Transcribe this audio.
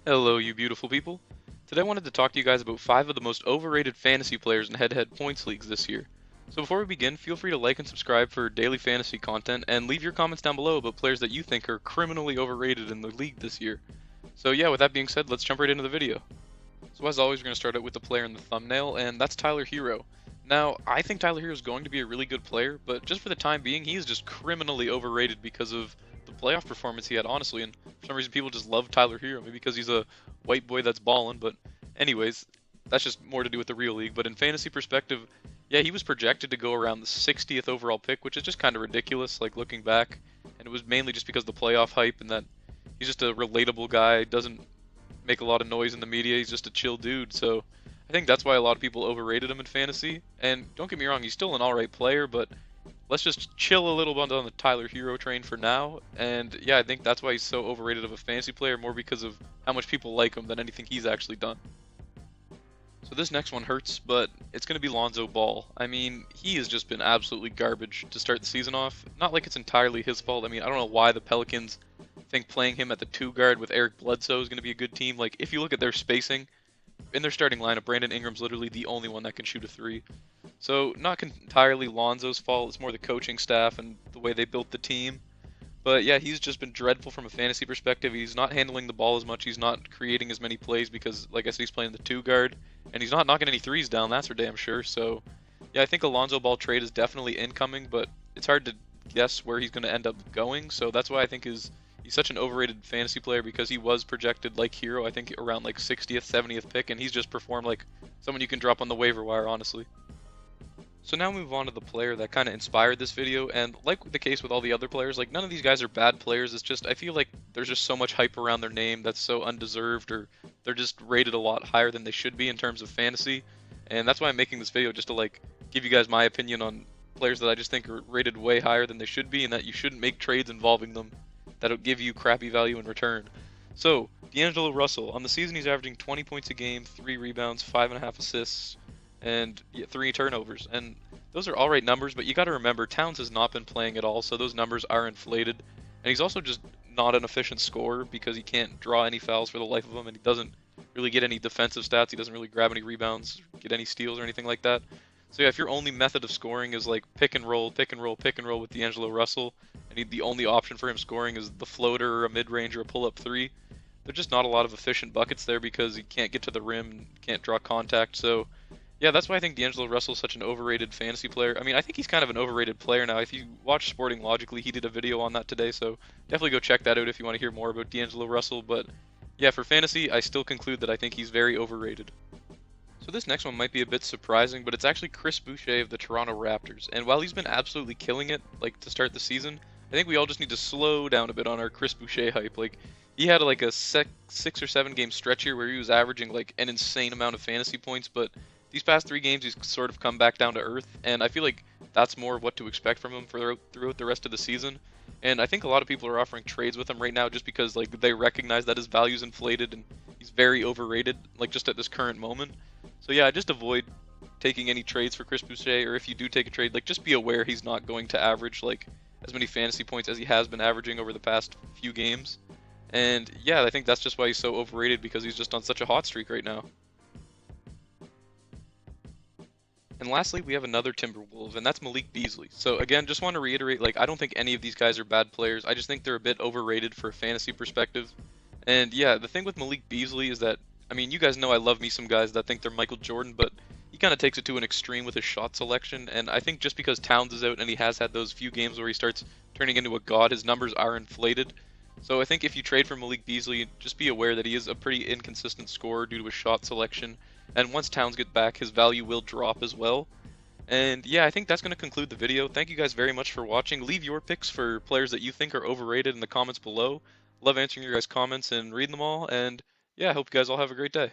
Hello, you beautiful people. Today I wanted to talk to you guys about 5 of the most overrated fantasy players in head-to-head points leagues this year. So before we begin, feel free to like and subscribe for daily fantasy content and leave your comments down below about players that you think are criminally overrated in the league this year. So yeah, with that being said, let's jump right into the video. So as always, we're going to start out with the player in the thumbnail, and that's Tyler Hero. Now, I think Tyler Hero is going to be a really good player, but just for the time being, he is just criminally overrated because of the playoff performance he had, honestly. And for some reason, people just love Tyler Hero, maybe because he's a white boy that's balling. But anyways, that's just more to do with the real league. But in fantasy perspective, yeah, he was projected to go around the 60th overall pick, which is just kind of ridiculous, like looking back. And it was mainly just because of the playoff hype and that he's just a relatable guy, doesn't make a lot of noise in the media. He's just a chill dude. So I think that's why a lot of people overrated him in fantasy. And don't get me wrong, he's still an alright player, but let's just chill a little bit on the Tyler Hero train for now. And yeah, I think that's why he's so overrated of a fantasy player, more because of how much people like him than anything he's actually done. So this next one hurts, but it's going to be Lonzo Ball. I mean, he has just been absolutely garbage to start the season off. Not like it's entirely his fault. I mean, I don't know why the Pelicans think playing him at the 2 guard with Eric Bledsoe is going to be a good team. Like, if you look at their spacing, in their starting lineup, Brandon Ingram's literally the only one that can shoot a 3. So, not entirely Lonzo's fault. It's more the coaching staff and the way they built the team. But yeah, he's just been dreadful from a fantasy perspective. He's not handling the ball as much. He's not creating as many plays because, like I said, he's playing the 2 guard. And he's not knocking any threes down, that's for damn sure. So, yeah, I think a Lonzo Ball trade is definitely incoming, but it's hard to guess where he's going to end up going. So that's why I think he's such an overrated fantasy player because he was projected like Hero, I think around like 60th, 70th pick, and he's just performed like someone you can drop on the waiver wire, honestly. So now move on to the player that kind of inspired this video, and like the case with all the other players, like none of these guys are bad players. It's just I feel like there's just so much hype around their name that's so undeserved, or they're just rated a lot higher than they should be in terms of fantasy. And that's why I'm making this video, just to like give you guys my opinion on players that I just think are rated way higher than they should be, and that you shouldn't make trades involving them that'll give you crappy value in return. So, DAngelo Russell, on the season he's averaging 20 points a game, 3 rebounds, 5.5 assists, and yeah, 3 turnovers. And those are all right numbers, but you got to remember Towns has not been playing at all, so those numbers are inflated. And he's also just not an efficient scorer because he can't draw any fouls for the life of him, and he doesn't really get any defensive stats. He doesn't really grab any rebounds, get any steals or anything like that. So yeah, if your only method of scoring is like pick and roll, pick and roll, pick and roll with DAngelo Russell, and the only option for him scoring is the floater or a mid-range or a pull-up 3, there's just not a lot of efficient buckets there because he can't get to the rim, can't draw contact. So yeah, that's why I think DAngelo Russell is such an overrated fantasy player. I mean, I think he's kind of an overrated player now. If you watch Sporting Logically, he did a video on that today, so definitely go check that out if you want to hear more about DAngelo Russell. But yeah, for fantasy, I still conclude that I think he's very overrated. So this next one might be a bit surprising, but it's actually Chris Boucher of the Toronto Raptors. And while he's been absolutely killing it, like to start the season, I think we all just need to slow down a bit on our Chris Boucher hype. Like he had like a 6 or 7 game stretch here where he was averaging like an insane amount of fantasy points, but these past 3 games he's sort of come back down to earth, and I feel like that's more of what to expect from him for throughout the rest of the season. And I think a lot of people are offering trades with him right now just because like they recognize that his value's inflated and he's very overrated, like just at this current moment. So yeah, just avoid taking any trades for Chris Boucher, or if you do take a trade, like just be aware he's not going to average like as many fantasy points as he has been averaging over the past few games. And yeah, I think that's just why he's so overrated because he's just on such a hot streak right now. And lastly, we have another Timberwolf, and that's Malik Beasley. So again, just want to reiterate, like I don't think any of these guys are bad players. I just think they're a bit overrated for a fantasy perspective. And yeah, the thing with Malik Beasley is that, I mean, you guys know I love me some guys that think they're Michael Jordan, but he kind of takes it to an extreme with his shot selection. And I think just because Towns is out and he has had those few games where he starts turning into a god, his numbers are inflated. So I think if you trade for Malik Beasley, just be aware that he is a pretty inconsistent scorer due to his shot selection. And once Towns gets back, his value will drop as well. And yeah, I think that's going to conclude the video. Thank you guys very much for watching. Leave your picks for players that you think are overrated in the comments below. Love answering your guys' comments and reading them all. And yeah, I hope you guys all have a great day.